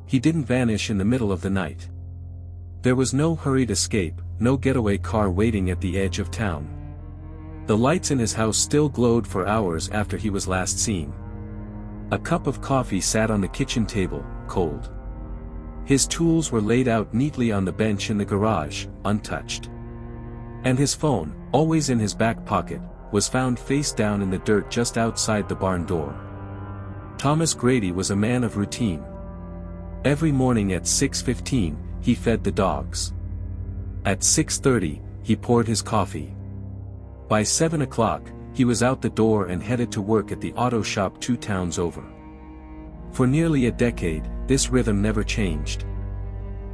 He didn't vanish in the middle of the night. There was no hurried escape, no getaway car waiting at the edge of town. The lights in his house still glowed for hours after he was last seen. A cup of coffee sat on the kitchen table, cold. His tools were laid out neatly on the bench in the garage, untouched. And his phone, always in his back pocket, was found face down in the dirt just outside the barn door. Thomas Grady was a man of routine. Every morning at 6:15, he fed the dogs. At 6:30, he poured his coffee. By 7 o'clock, he was out the door and headed to work at the auto shop 2 towns over. For nearly a decade, this rhythm never changed.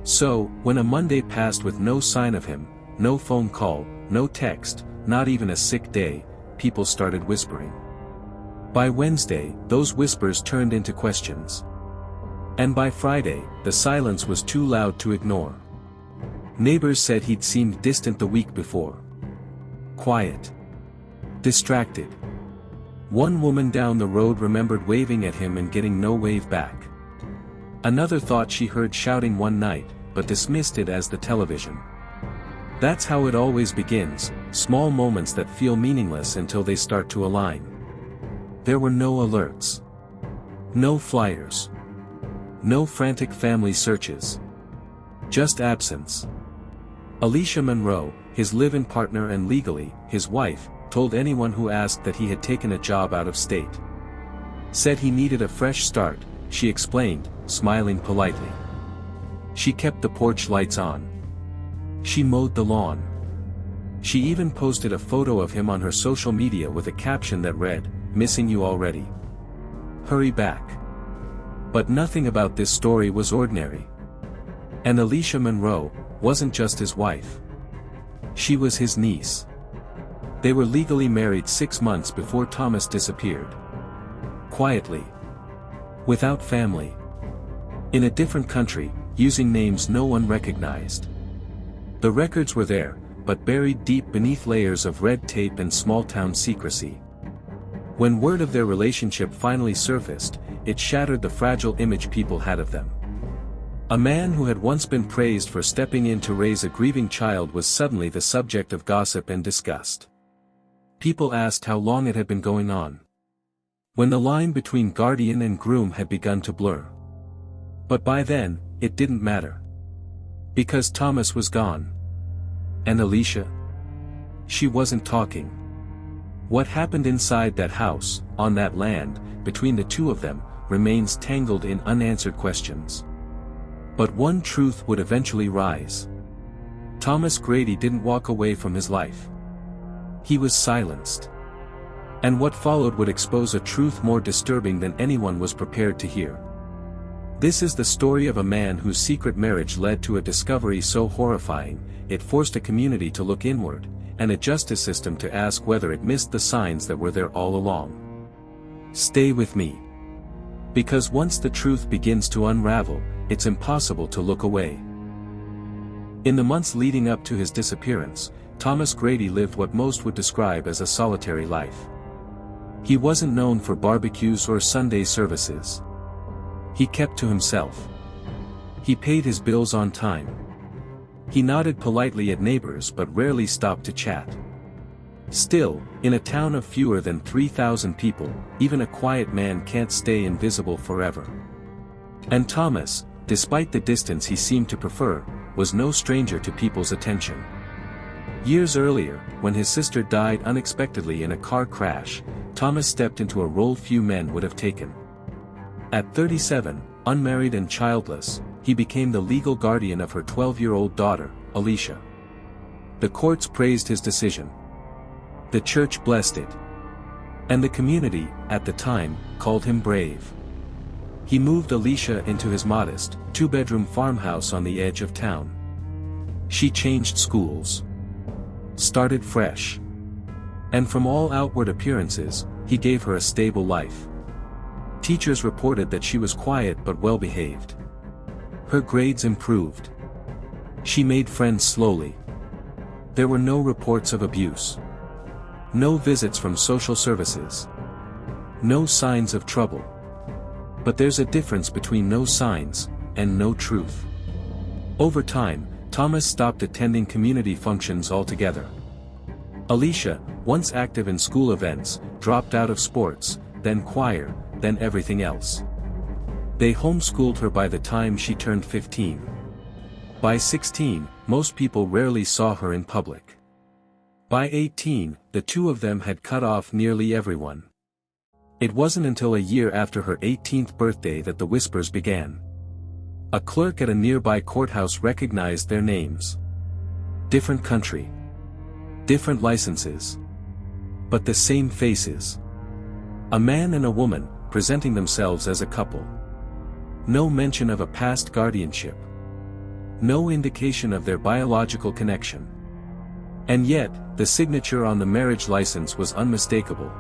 So, when a Monday passed with no sign of him, no phone call, no text, not even a sick day, people started whispering. By Wednesday, those whispers turned into questions. And by Friday, the silence was too loud to ignore. Neighbors said he'd seemed distant the week before. Quiet. Distracted. One woman down the road remembered waving at him and getting no wave back. Another thought she heard shouting one night, but dismissed it as the television. That's how it always begins, small moments that feel meaningless until they start to align. There were no alerts. No flyers. No frantic family searches. Just absence. Alicia Monroe, his live-in partner and legally, his wife, told anyone who asked that he had taken a job out of state. Said he needed a fresh start, she explained, smiling politely. She kept the porch lights on. She mowed the lawn. She even posted a photo of him on her social media with a caption that read, "Missing you already. Hurry back." But nothing about this story was ordinary. And Alicia Monroe wasn't just his wife. She was his niece. They were legally married 6 months before Thomas disappeared. Quietly. Without family. In a different country, using names no one recognized. The records were there, but buried deep beneath layers of red tape and small-town secrecy. When word of their relationship finally surfaced, it shattered the fragile image people had of them. A man who had once been praised for stepping in to raise a grieving child was suddenly the subject of gossip and disgust. People asked how long it had been going on. When the line between guardian and groom had begun to blur. But by then, it didn't matter. Because Thomas was gone. And Alicia? She wasn't talking. What happened inside that house, on that land, between the two of them, remains tangled in unanswered questions. But one truth would eventually rise. Thomas Grady didn't walk away from his life. He was silenced. And what followed would expose a truth more disturbing than anyone was prepared to hear. This is the story of a man whose secret marriage led to a discovery so horrifying, it forced a community to look inward, and a justice system to ask whether it missed the signs that were there all along. Stay with me. Because once the truth begins to unravel, it's impossible to look away. In the months leading up to his disappearance, Thomas Grady lived what most would describe as a solitary life. He wasn't known for barbecues or Sunday services. He kept to himself. He paid his bills on time. He nodded politely at neighbors but rarely stopped to chat. Still, in a town of fewer than 3,000 people, even a quiet man can't stay invisible forever. And Thomas, despite the distance he seemed to prefer, was no stranger to people's attention. Years earlier, when his sister died unexpectedly in a car crash, Thomas stepped into a role few men would have taken. At 37, unmarried and childless, he became the legal guardian of her 12-year-old daughter, Alicia. The courts praised his decision. The church blessed it. And the community, at the time, called him brave. He moved Alicia into his modest, 2-bedroom farmhouse on the edge of town. She changed schools. Started fresh. And from all outward appearances, he gave her a stable life. Teachers reported that she was quiet but well-behaved. Her grades improved. She made friends slowly. There were no reports of abuse. No visits from social services. No signs of trouble. But there's a difference between no signs, and no truth. Over time, Thomas stopped attending community functions altogether. Alicia, once active in school events, dropped out of sports, then choir, then everything else. They homeschooled her by the time she turned 15. By 16, most people rarely saw her in public. By 18, the two of them had cut off nearly everyone. It wasn't until a year after her 18th birthday that the whispers began. A clerk at a nearby courthouse recognized their names. Different country. Different licenses. But the same faces. A man and a woman, presenting themselves as a couple. No mention of a past guardianship. No indication of their biological connection. And yet, the signature on the marriage license was unmistakable.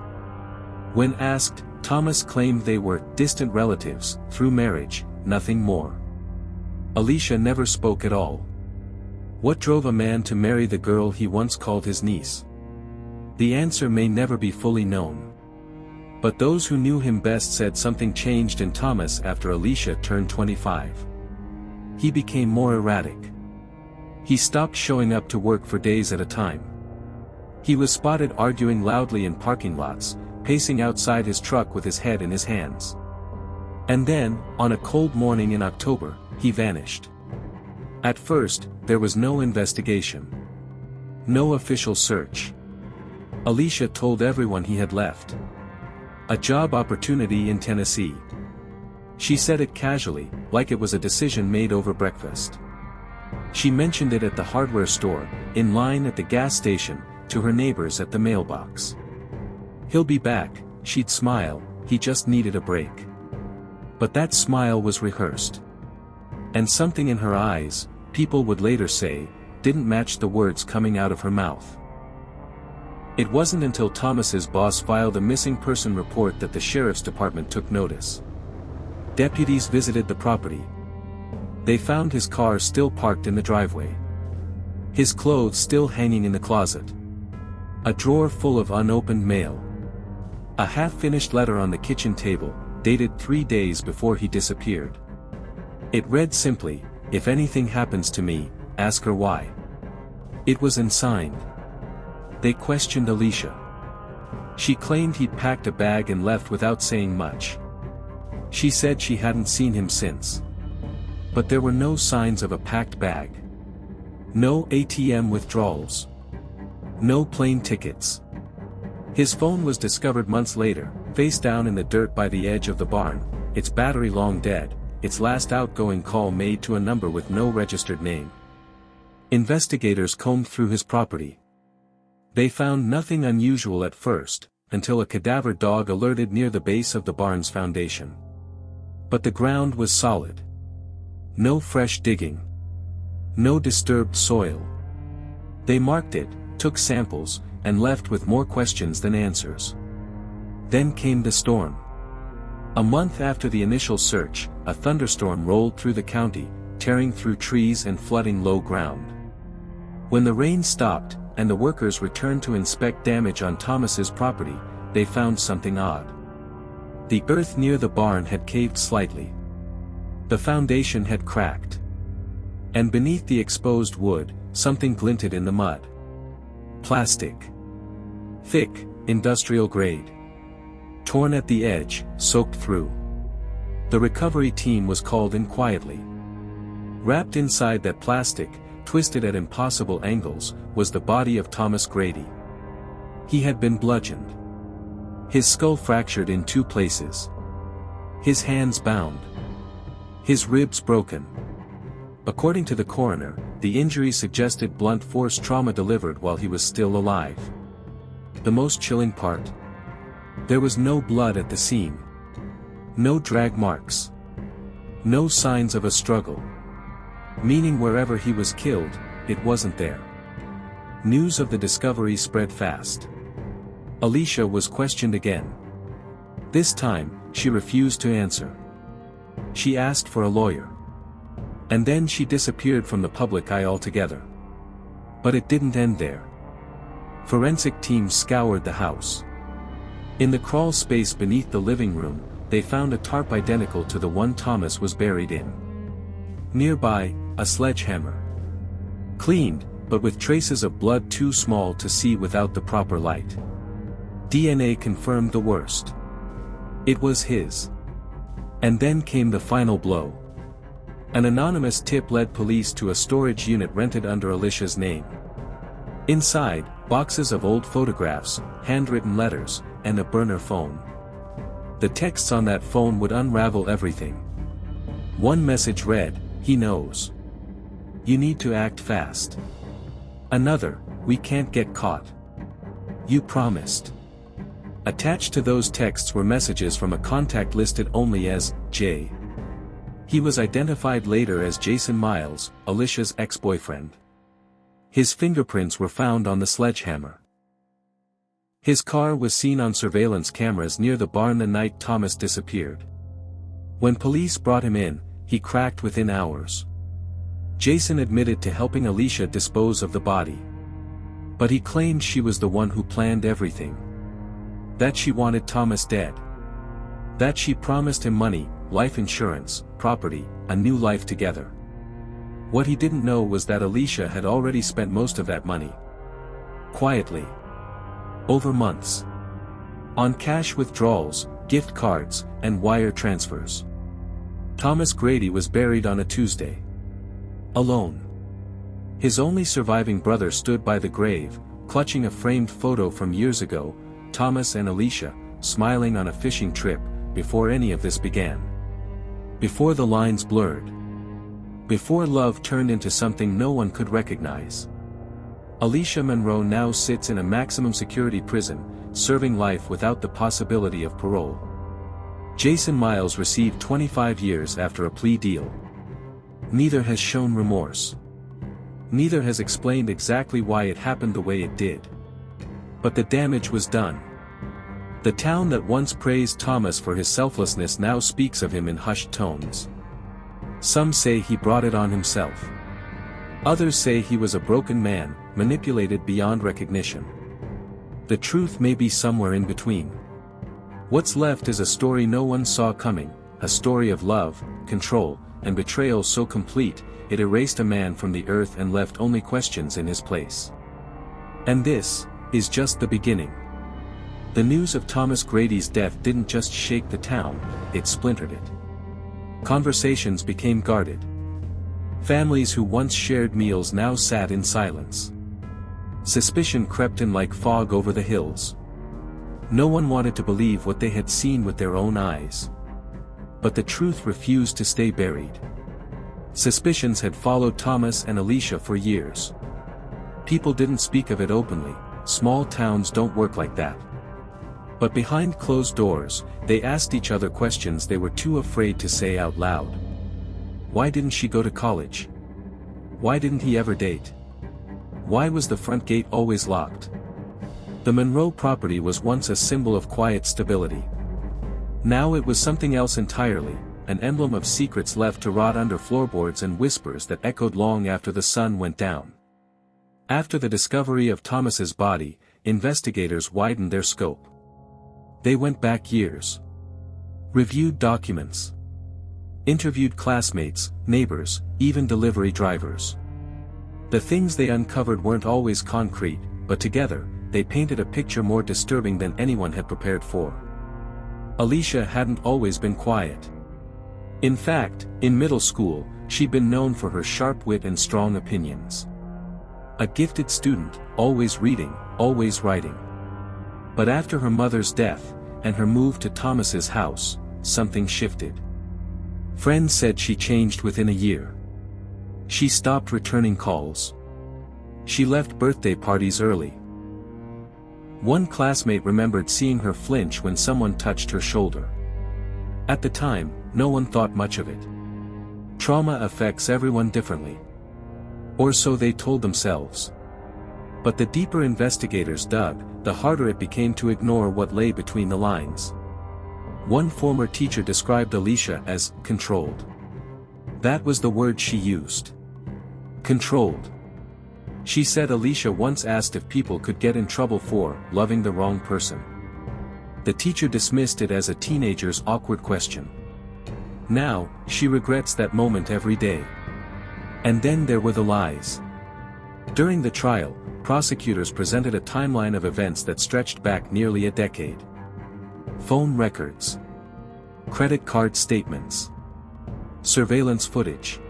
When asked, Thomas claimed they were distant relatives, through marriage, nothing more. Alicia never spoke at all. What drove a man to marry the girl he once called his niece? The answer may never be fully known. But those who knew him best said something changed in Thomas after Alicia turned 25. He became more erratic. He stopped showing up to work for days at a time. He was spotted arguing loudly in parking lots, pacing outside his truck with his head in his hands. And then, on a cold morning in October, he vanished. At first, there was no investigation. No official search. Alicia told everyone he had left. A job opportunity in Tennessee. She said it casually, like it was a decision made over breakfast. She mentioned it at the hardware store, in line at the gas station, to her neighbors at the mailbox. He'll be back, she'd smile, he just needed a break. But that smile was rehearsed. And something in her eyes, people would later say, didn't match the words coming out of her mouth. It wasn't until Thomas's boss filed a missing person report that the sheriff's department took notice. Deputies visited the property. They found his car still parked in the driveway. His clothes still hanging in the closet. A drawer full of unopened mail. A half-finished letter on the kitchen table, dated 3 days before he disappeared. It read simply, "If anything happens to me, ask her why." It was unsigned. They questioned Alicia. She claimed he'd packed a bag and left without saying much. She said she hadn't seen him since. But there were no signs of a packed bag. No ATM withdrawals. No plane tickets. His phone was discovered months later, face down in the dirt by the edge of the barn, its battery long dead, its last outgoing call made to a number with no registered name. Investigators combed through his property. They found nothing unusual at first, until a cadaver dog alerted near the base of the barn's foundation. But the ground was solid. No fresh digging. No disturbed soil. They marked it, took samples, and left with more questions than answers. Then came the storm. A month after the initial search, a thunderstorm rolled through the county, tearing through trees and flooding low ground. When the rain stopped, and the workers returned to inspect damage on Thomas's property, they found something odd. The earth near the barn had caved slightly. The foundation had cracked. And beneath the exposed wood, something glinted in the mud. Plastic. Thick, industrial grade. Torn at the edge, soaked through. The recovery team was called in quietly. Wrapped inside that plastic, twisted at impossible angles, was the body of Thomas Grady. He had been bludgeoned. His skull fractured in 2 places. His hands bound. His ribs broken. According to the coroner, the injuries suggested blunt force trauma delivered while he was still alive. The most chilling part? There was no blood at the scene. No drag marks. No signs of a struggle. Meaning wherever he was killed, it wasn't there. News of the discovery spread fast. Alicia was questioned again. This time, she refused to answer. She asked for a lawyer. And then she disappeared from the public eye altogether. But it didn't end there. Forensic teams scoured the house. In the crawl space beneath the living room, they found a tarp identical to the one Thomas was buried in. Nearby, a sledgehammer. Cleaned, but with traces of blood too small to see without the proper light. DNA confirmed the worst. It was his. And then came the final blow. An anonymous tip led police to a storage unit rented under Alicia's name. Inside, boxes of old photographs, handwritten letters, and a burner phone. The texts on that phone would unravel everything. One message read, "He knows. You need to act fast." Another, "We can't get caught. You promised." Attached to those texts were messages from a contact listed only as J. He was identified later as Jason Miles, Alicia's ex-boyfriend. His fingerprints were found on the sledgehammer. His car was seen on surveillance cameras near the barn the night Thomas disappeared. When police brought him in, he cracked within hours. Jason admitted to helping Alicia dispose of the body. But he claimed she was the one who planned everything. That she wanted Thomas dead. That she promised him money, life insurance, property, a new life together. What he didn't know was that Alicia had already spent most of that money. Quietly. Over months. On cash withdrawals, gift cards, and wire transfers. Thomas Grady was buried on a Tuesday. Alone. His only surviving brother stood by the grave, clutching a framed photo from years ago, Thomas and Alicia, smiling on a fishing trip, before any of this began. Before the lines blurred. Before love turned into something no one could recognize. Alicia Monroe now sits in a maximum security prison, serving life without the possibility of parole. Jason Miles received 25 years after a plea deal. Neither has shown remorse. Neither has explained exactly why it happened the way it did. But the damage was done. The town that once praised Thomas for his selflessness now speaks of him in hushed tones. Some say he brought it on himself. Others say he was a broken man, manipulated beyond recognition. The truth may be somewhere in between. What's left is a story no one saw coming, a story of love, control, and betrayal so complete, it erased a man from the earth and left only questions in his place. And this is just the beginning. The news of Thomas Grady's death didn't just shake the town, it splintered it. Conversations became guarded. Families who once shared meals now sat in silence. Suspicion crept in like fog over the hills. No one wanted to believe what they had seen with their own eyes. But the truth refused to stay buried. Suspicions had followed Thomas and Alicia for years. People didn't speak of it openly, small towns don't work like that. But behind closed doors, they asked each other questions they were too afraid to say out loud. Why didn't she go to college? Why didn't he ever date? Why was the front gate always locked? The Monroe property was once a symbol of quiet stability. Now it was something else entirely, an emblem of secrets left to rot under floorboards and whispers that echoed long after the sun went down. After the discovery of Thomas's body, investigators widened their scope. They went back years. Reviewed documents. Interviewed classmates, neighbors, even delivery drivers. The things they uncovered weren't always concrete, but together, they painted a picture more disturbing than anyone had prepared for. Alicia hadn't always been quiet. In fact, in middle school, she'd been known for her sharp wit and strong opinions. A gifted student, always reading, always writing. But after her mother's death, and her move to Thomas's house, something shifted. Friends said she changed within a year. She stopped returning calls. She left birthday parties early. One classmate remembered seeing her flinch when someone touched her shoulder. At the time, no one thought much of it. Trauma affects everyone differently. Or so they told themselves. But the deeper investigators dug, the harder it became to ignore what lay between the lines. One former teacher described Alicia as controlled. That was the word she used. Controlled. She said Alicia once asked if people could get in trouble for loving the wrong person. The teacher dismissed it as a teenager's awkward question. Now, she regrets that moment every day. And then there were the lies. During the trial, prosecutors presented a timeline of events that stretched back nearly a decade. Phone records, credit card statements, surveillance footage.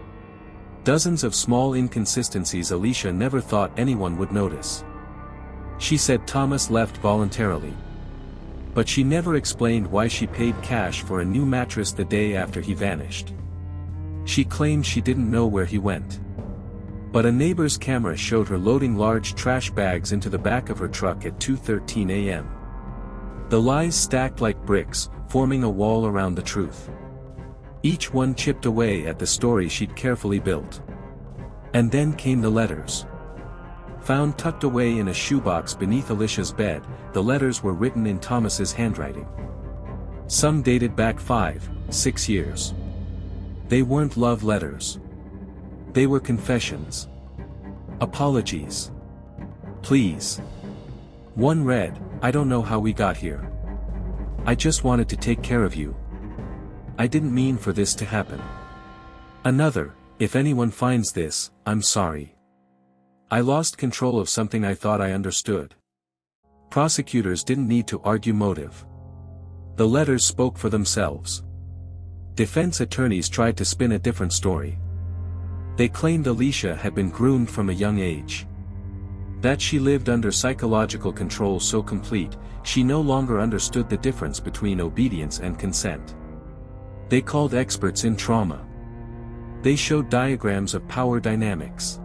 Dozens of small inconsistencies Alicia never thought anyone would notice. She said Thomas left voluntarily. But she never explained why she paid cash for a new mattress the day after he vanished. She claimed she didn't know where he went. But a neighbor's camera showed her loading large trash bags into the back of her truck at 2:13 a.m. The lies stacked like bricks, forming a wall around the truth. Each one chipped away at the story she'd carefully built. And then came the letters. Found tucked away in a shoebox beneath Alicia's bed, the letters were written in Thomas's handwriting. Some dated back 5-6 years. They weren't love letters. They were confessions. Apologies. Please. One read, "I don't know how we got here. I just wanted to take care of you. I didn't mean for this to happen." Another, "If anyone finds this, I'm sorry. I lost control of something I thought I understood." Prosecutors didn't need to argue motive. The letters spoke for themselves. Defense attorneys tried to spin a different story. They claimed Alicia had been groomed from a young age. That she lived under psychological control so complete, she no longer understood the difference between obedience and consent. They called experts in trauma. They showed diagrams of power dynamics.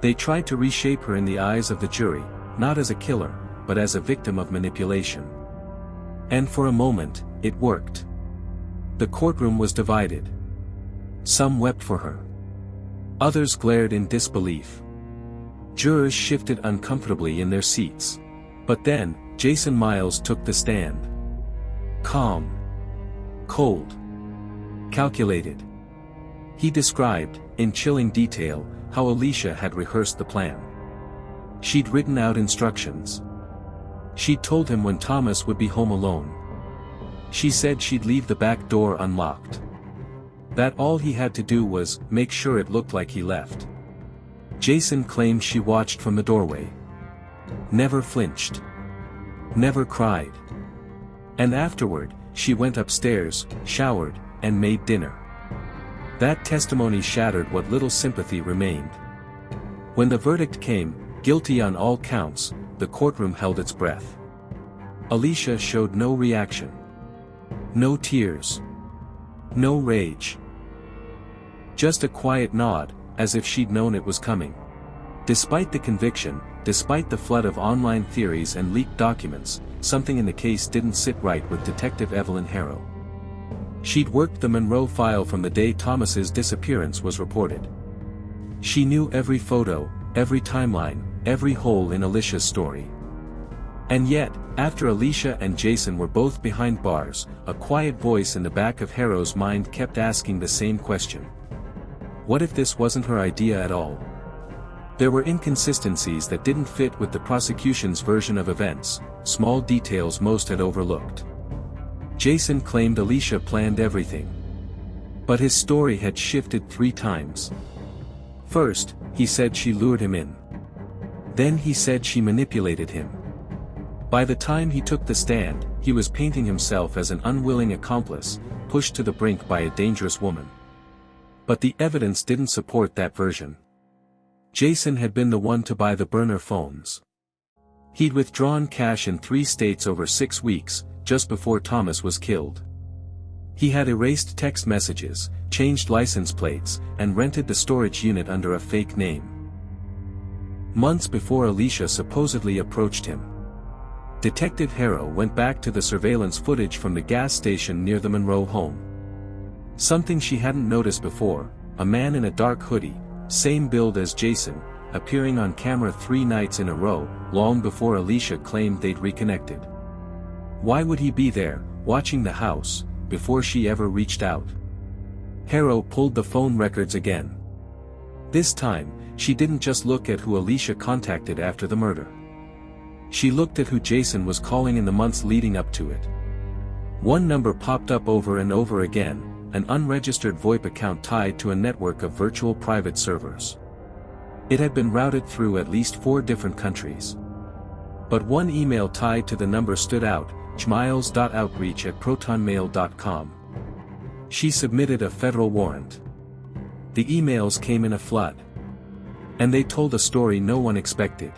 They tried to reshape her in the eyes of the jury, not as a killer, but as a victim of manipulation. And for a moment, it worked. The courtroom was divided. Some wept for her. Others glared in disbelief. Jurors shifted uncomfortably in their seats. But then, Jason Miles took the stand. Calm. Cold. Calculated. He described, in chilling detail, how Alicia had rehearsed the plan. She'd written out instructions. She'd told him when Thomas would be home alone. She said she'd leave the back door unlocked. That all he had to do was make sure it looked like he left. Jason claimed she watched from the doorway. Never flinched. Never cried. And afterward, she went upstairs, showered, and made dinner. That testimony shattered what little sympathy remained. When the verdict came, guilty on all counts, the courtroom held its breath. Alicia showed no reaction. No tears. No rage. Just a quiet nod, as if she'd known it was coming. Despite the conviction, despite the flood of online theories and leaked documents, something in the case didn't sit right with Detective Evelyn Harrow. She'd worked the Monroe file from the day Thomas's disappearance was reported. She knew every photo, every timeline, every hole in Alicia's story. And yet, after Alicia and Jason were both behind bars, a quiet voice in the back of Harrow's mind kept asking the same question. What if this wasn't her idea at all? There were inconsistencies that didn't fit with the prosecution's version of events, small details most had overlooked. Jason claimed Alicia planned everything. But his story had shifted 3 times. First, he said she lured him in. Then he said she manipulated him. By the time he took the stand, he was painting himself as an unwilling accomplice, pushed to the brink by a dangerous woman. But the evidence didn't support that version. Jason had been the one to buy the burner phones. He'd withdrawn cash in 3 states over 6 weeks, just before Thomas was killed. He had erased text messages, changed license plates, and rented the storage unit under a fake name. Months before Alicia supposedly approached him, Detective Harrow went back to the surveillance footage from the gas station near the Monroe home. Something she hadn't noticed before, a man in a dark hoodie, same build as Jason, appearing on camera 3 nights in a row, long before Alicia claimed they'd reconnected. Why would he be there, watching the house, before she ever reached out? Harrow pulled the phone records again. This time, she didn't just look at who Alicia contacted after the murder. She looked at who Jason was calling in the months leading up to it. One number popped up over and over again, an unregistered VoIP account tied to a network of virtual private servers. It had been routed through at least 4 different countries. But one email tied to the number stood out, jmiles.outreach@protonmail.com. She submitted a federal warrant. The emails came in a flood. And they told a story no one expected.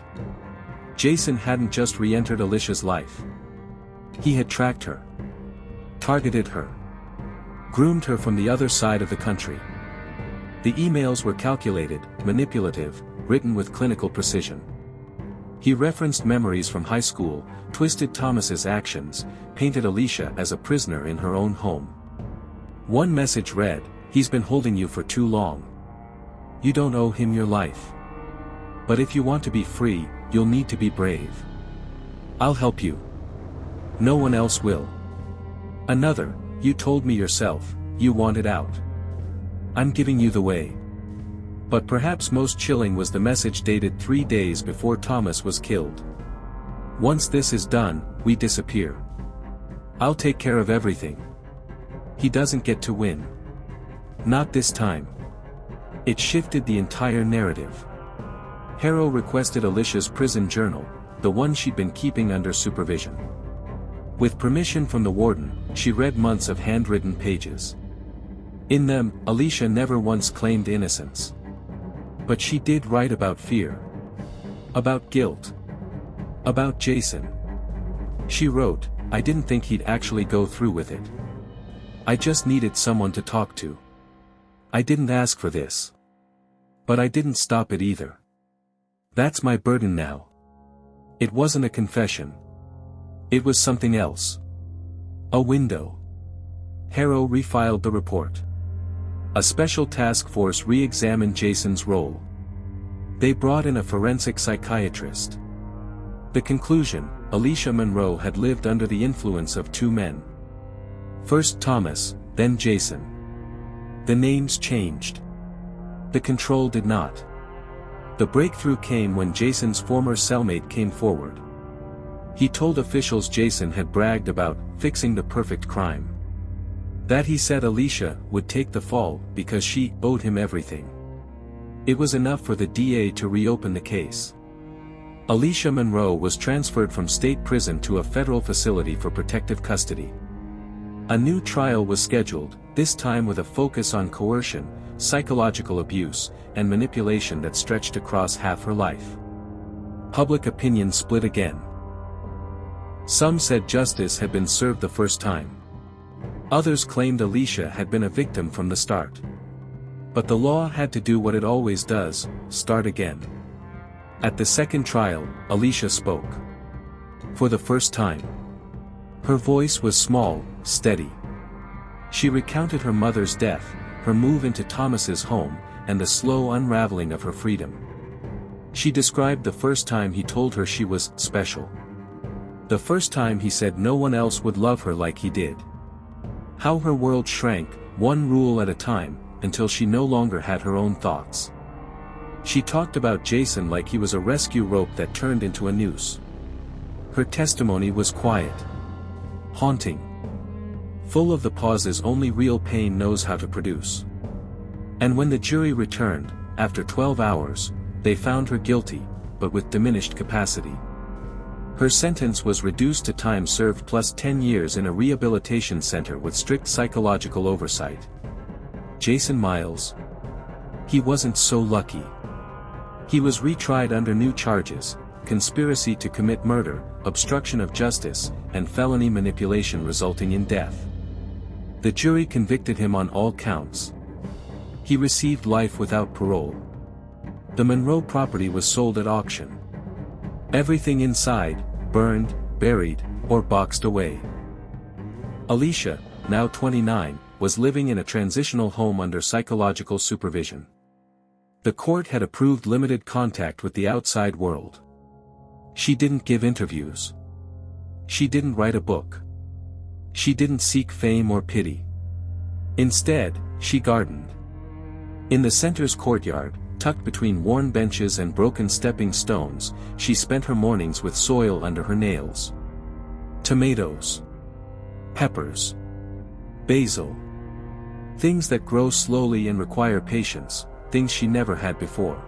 Jason hadn't just re-entered Alicia's life. He had tracked her, targeted her, groomed her from the other side of the country. The emails were calculated, manipulative, written with clinical precision. He referenced memories from high school, twisted Thomas's actions, painted Alicia as a prisoner in her own home. One message read, "He's been holding you for too long. You don't owe him your life. But if you want to be free, you'll need to be brave. I'll help you. No one else will." Another, "You told me yourself, you wanted out. I'm giving you the way." But perhaps most chilling was the message dated 3 days before Thomas was killed. "Once this is done, we disappear. I'll take care of everything. He doesn't get to win. Not this time." It shifted the entire narrative. Harrow requested Alicia's prison journal, the one she'd been keeping under supervision. With permission from the warden, she read months of handwritten pages. In them, Alicia never once claimed innocence. But she did write about fear. About guilt. About Jason. She wrote, "I didn't think he'd actually go through with it. I just needed someone to talk to. I didn't ask for this. But I didn't stop it either. That's my burden now." It wasn't a confession. It was something else. A window. Harrow refiled the report. A special task force re-examined Jason's role. They brought in a forensic psychiatrist. The conclusion, Alicia Monroe had lived under the influence of 2 men. First Thomas, then Jason. The names changed. The control did not. The breakthrough came when Jason's former cellmate came forward. He told officials Jason had bragged about fixing the perfect crime. That he said Alicia would take the fall because she owed him everything. It was enough for the DA to reopen the case. Alicia Monroe was transferred from state prison to a federal facility for protective custody. A new trial was scheduled, this time with a focus on coercion, psychological abuse, and manipulation that stretched across half her life. Public opinion split again. Some said justice had been served the first time. Others claimed Alicia had been a victim from the start. But the law had to do what it always does, start again. At the second trial, Alicia spoke. For the first time. Her voice was small, steady. She recounted her mother's death, her move into Thomas's home, and the slow unraveling of her freedom. She described the first time he told her she was special. The first time he said no one else would love her like he did. How her world shrank, one rule at a time, until she no longer had her own thoughts. She talked about Jason like he was a rescue rope that turned into a noose. Her testimony was quiet. Haunting. Full of the pauses only real pain knows how to produce. And when the jury returned, after 12 hours, they found her guilty, but with diminished capacity. Her sentence was reduced to time served plus 10 years in a rehabilitation center with strict psychological oversight. Jason Miles. He wasn't so lucky. He was retried under new charges, conspiracy to commit murder, obstruction of justice, and felony manipulation resulting in death. The jury convicted him on all counts. He received life without parole. The Monroe property was sold at auction. Everything inside, burned, buried, or boxed away. Alicia, now 29, was living in a transitional home under psychological supervision. The court had approved limited contact with the outside world. She didn't give interviews. She didn't write a book. She didn't seek fame or pity. Instead, she gardened. In the center's courtyard, tucked between worn benches and broken stepping stones, she spent her mornings with soil under her nails. Tomatoes. Peppers. Basil. Things that grow slowly and require patience, things she never had before.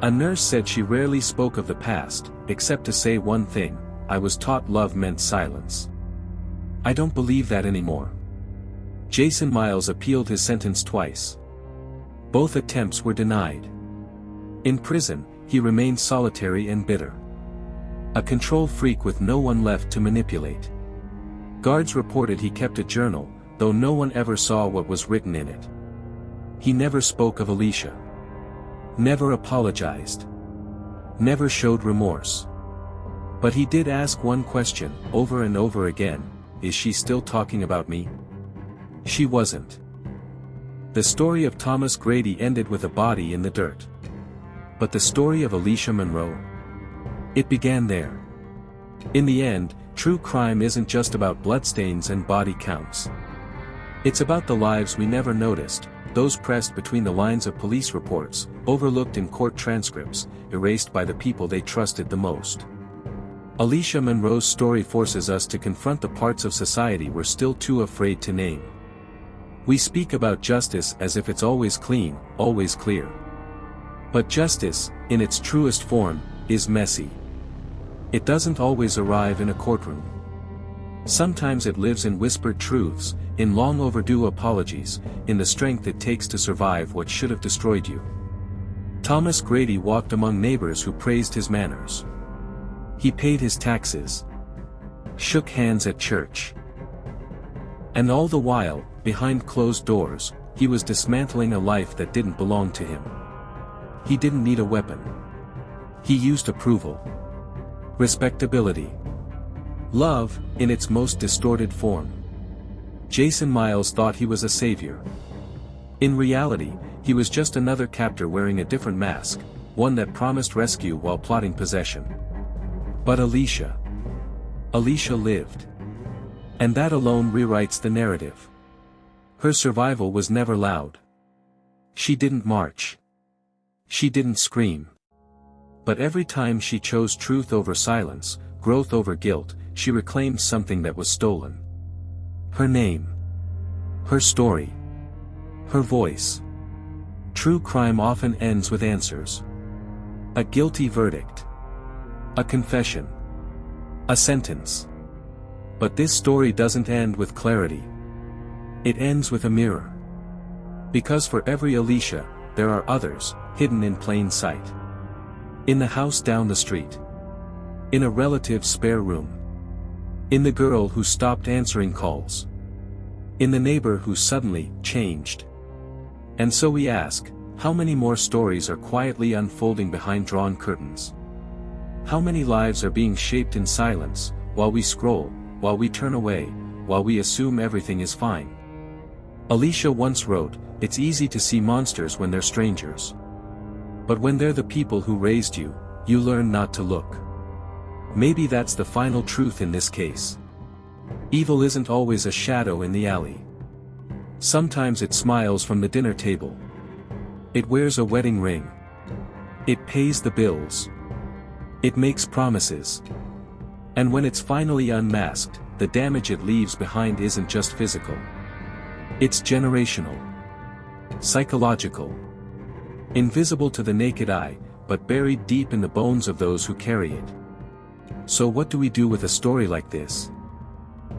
A nurse said she rarely spoke of the past, except to say one thing: I was taught love meant silence. I don't believe that anymore. Jason Miles appealed his sentence twice. Both attempts were denied. In prison, he remained solitary and bitter. A control freak with no one left to manipulate. Guards reported he kept a journal, though no one ever saw what was written in it. He never spoke of Alicia. Never apologized. Never showed remorse. But he did ask one question, over and over again: is she still talking about me? She wasn't. The story of Thomas Grady ended with a body in the dirt. But the story of Alicia Monroe? It began there. In the end, true crime isn't just about bloodstains and body counts. It's about the lives we never noticed, those pressed between the lines of police reports, overlooked in court transcripts, erased by the people they trusted the most. Alicia Monroe's story forces us to confront the parts of society we're still too afraid to name. We speak about justice as if it's always clean, always clear. But justice, in its truest form, is messy. It doesn't always arrive in a courtroom. Sometimes it lives in whispered truths, in long overdue apologies, in the strength it takes to survive what should have destroyed you. Thomas Grady walked among neighbors who praised his manners. He paid his taxes. Shook hands at church. And all the while, behind closed doors, he was dismantling a life that didn't belong to him. He didn't need a weapon. He used approval. Respectability. Love, in its most distorted form. Jason Miles thought he was a savior. In reality, he was just another captor wearing a different mask, one that promised rescue while plotting possession. But Alicia lived. And that alone rewrites the narrative. Her survival was never loud. She didn't march. She didn't scream. But every time she chose truth over silence, growth over guilt, she reclaimed something that was stolen. Her name. Her story. Her voice. True crime often ends with answers. A guilty verdict. A confession. A sentence. But this story doesn't end with clarity. It ends with a mirror. Because for every Alicia, there are others, hidden in plain sight. In the house down the street. In a relative's spare room. In the girl who stopped answering calls. In the neighbor who suddenly changed. And so we ask, how many more stories are quietly unfolding behind drawn curtains? How many lives are being shaped in silence, while we scroll, while we turn away, while we assume everything is fine? Alicia once wrote, "It's easy to see monsters when they're strangers. But when they're the people who raised you, you learn not to look." Maybe that's the final truth in this case. Evil isn't always a shadow in the alley. Sometimes it smiles from the dinner table. It wears a wedding ring. It pays the bills. It makes promises. And when it's finally unmasked, the damage it leaves behind isn't just physical. It's generational. Psychological. Invisible to the naked eye, but buried deep in the bones of those who carry it. So what do we do with a story like this?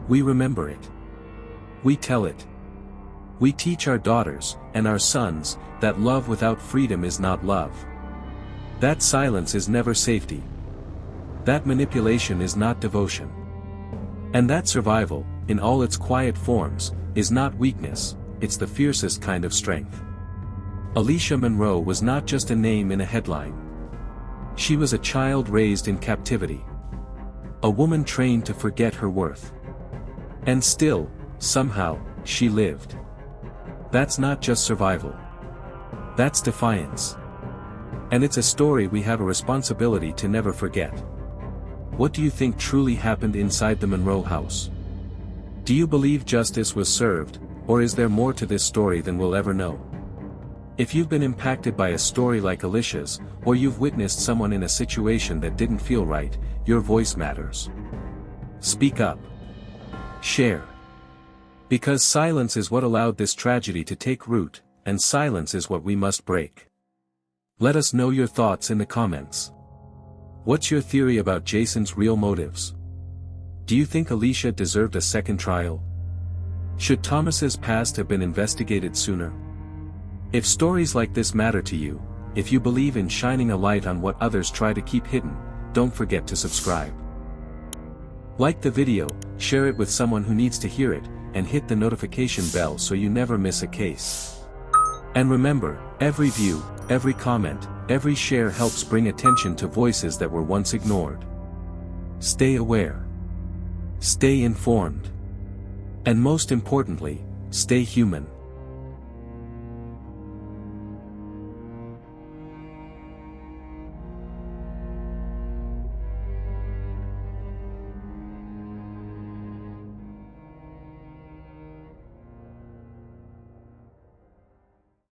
We remember it. We tell it. We teach our daughters, and our sons, that love without freedom is not love. That silence is never safety. That manipulation is not devotion. And that survival, in all its quiet forms, is not weakness, it's the fiercest kind of strength. Alicia Monroe was not just a name in a headline. She was a child raised in captivity. A woman trained to forget her worth. And still, somehow, she lived. That's not just survival. That's defiance. And it's a story we have a responsibility to never forget. What do you think truly happened inside the Monroe house? Do you believe justice was served, or is there more to this story than we'll ever know? If you've been impacted by a story like Alicia's, or you've witnessed someone in a situation that didn't feel right, your voice matters. Speak up. Share. Because silence is what allowed this tragedy to take root, and silence is what we must break. Let us know your thoughts in the comments. What's your theory about Jason's real motives? Do you think Alicia deserved a second trial? Should Thomas's past have been investigated sooner? If stories like this matter to you, if you believe in shining a light on what others try to keep hidden, don't forget to subscribe. Like the video, share it with someone who needs to hear it, and hit the notification bell so you never miss a case. And remember, every view, every comment, every share helps bring attention to voices that were once ignored. Stay aware. Stay informed. And most importantly, stay human.